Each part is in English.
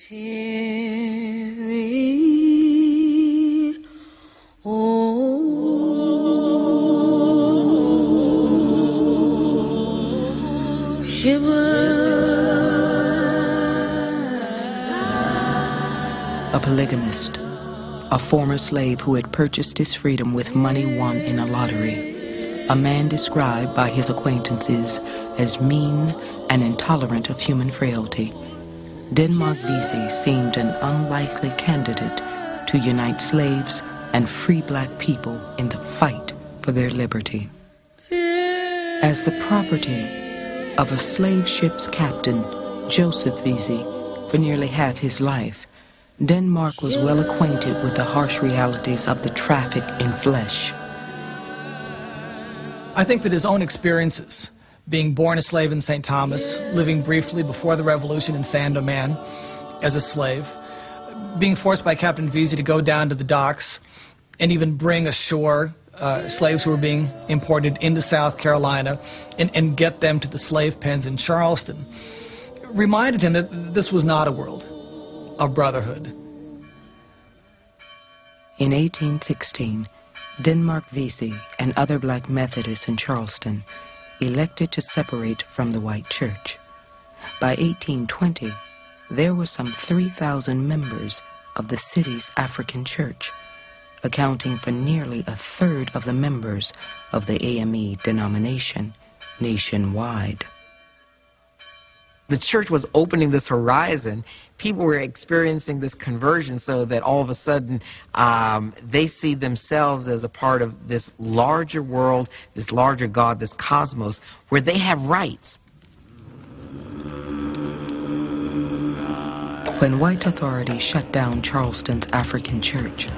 'Tis thee, oh, a polygamist, a former slave who had purchased his freedom with money won in a lottery, a man described by his acquaintances as mean and intolerant of human frailty, Denmark Vesey seemed an unlikely candidate to unite slaves and free black people in the fight for their liberty. As the property of a slave ship's captain, Joseph Vesey, for nearly half his life, Denmark was well acquainted with the harsh realities of the traffic in flesh. I think that his own experiences, being born a slave in St. Thomas, living briefly before the Revolution in Saint-Domingue as a slave, being forced by Captain Vesey to go down to the docks and even bring ashore slaves who were being imported into South Carolina and get them to the slave pens in Charleston, reminded him that this was not a world of brotherhood. In 1816, Denmark Vesey and other black Methodists in Charleston elected to separate from the white church. By 1820, there were some 3,000 members of the city's African church, accounting for nearly a third of the members of the AME denomination nationwide. The church was opening this horizon. People were experiencing this conversion so that all of a sudden they see themselves as a part of this larger world, this larger God, this cosmos, where they have rights. When white authorities shut down Charleston's African church,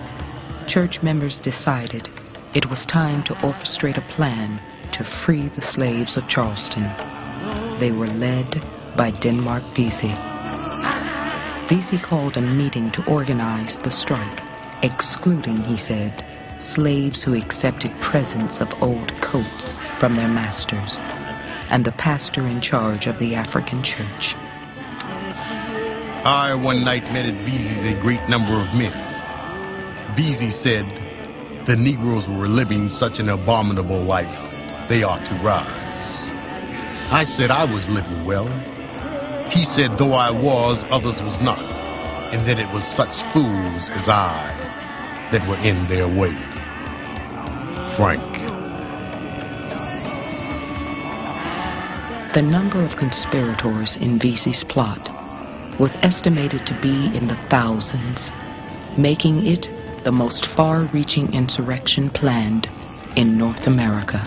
church members decided it was time to orchestrate a plan to free the slaves of Charleston. They were led by Denmark Vesey. Vesey called a meeting to organize the strike, excluding, he said, slaves who accepted presents of old coats from their masters, and the pastor in charge of the African church. I one night met at Vesey's a great number of men. Vesey said the Negroes were living such an abominable life, they ought to rise. I said I was living well. He said, though I was, others was not, and that it was such fools as I that were in their way. Frank. The number of conspirators in Vesey's plot was estimated to be in the thousands, making it the most far-reaching insurrection planned in North America.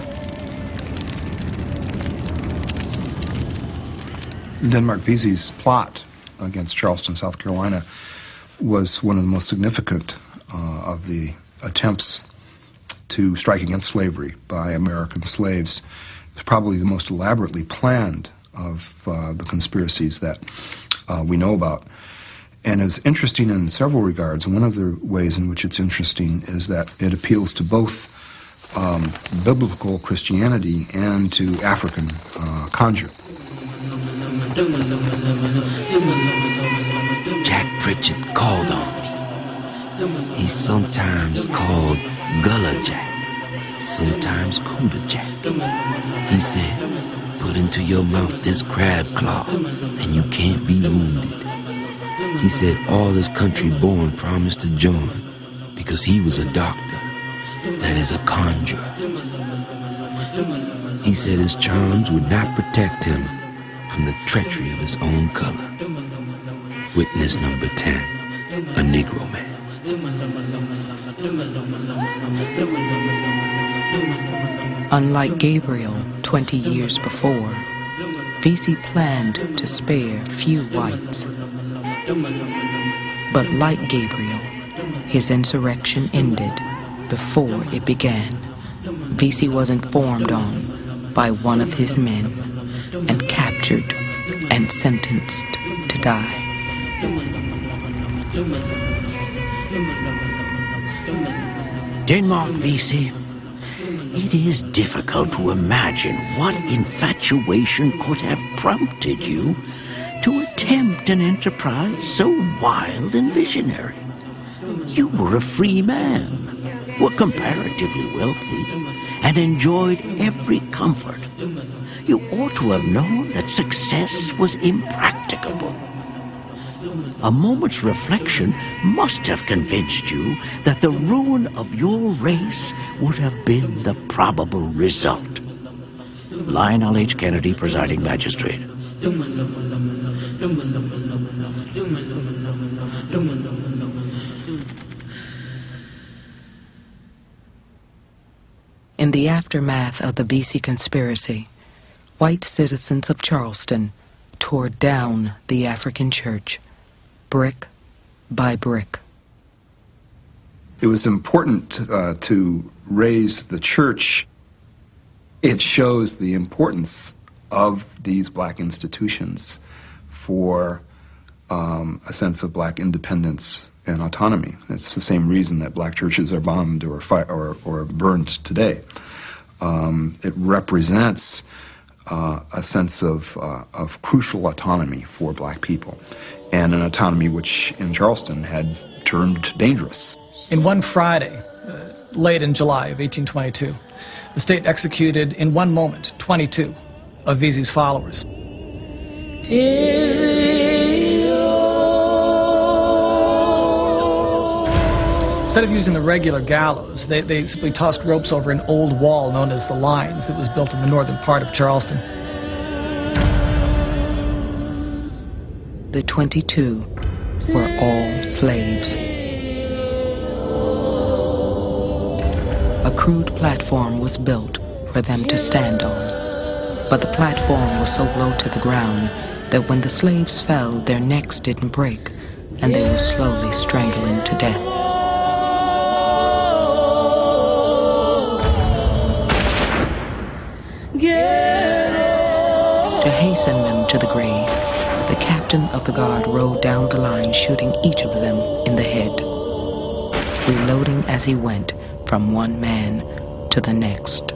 Denmark Vesey's plot against Charleston, South Carolina, was one of the most significant of the attempts to strike against slavery by American slaves. It was probably the most elaborately planned of the conspiracies that we know about. And it's interesting in several regards. One of the ways in which it's interesting is that it appeals to both biblical Christianity and to African conjure. Jack Pritchett called on me. He's sometimes called Gullah Jack, sometimes Cooter Jack. He said, put into your mouth this crab claw, and you can't be wounded. He said all his country born promised to join because he was a doctor, that is a conjurer. He said his charms would not protect him from the treachery of his own color. Witness number 10, a Negro man. Unlike Gabriel 20 years before, Vesey planned to spare few whites. But like Gabriel, his insurrection ended before it began. Vesey was informed on by one of his men and captured and sentenced to die. Denmark Vesey, it is difficult to imagine what infatuation could have prompted you to attempt an enterprise so wild and visionary? You were a free man, were comparatively wealthy, and enjoyed every comfort. You ought to have known that success was impracticable. A moment's reflection must have convinced you that the ruin of your race would have been the probable result. Lionel H. Kennedy, presiding magistrate. In the aftermath of the Vesey conspiracy, white citizens of Charleston tore down the African church, brick by brick. It was important to raise the church. It shows the importance of these black institutions for a sense of black independence and autonomy. It's the same reason that black churches are bombed or burned today. It represents a sense of crucial autonomy for black people, and an autonomy which in Charleston had turned dangerous. In one Friday, late in July of 1822, the state executed in one moment 22 of Vesey's followers. Instead of using the regular gallows, they simply tossed ropes over an old wall known as the Lines that was built in the northern part of Charleston. The 22 were all slaves. A crude platform was built for them to stand on, but the platform was so low to the ground that when the slaves fell, their necks didn't break, and they were slowly strangling to death. To hasten them to the grave, the captain of the guard rode down the line, shooting each of them in the head, reloading as he went from one man to the next.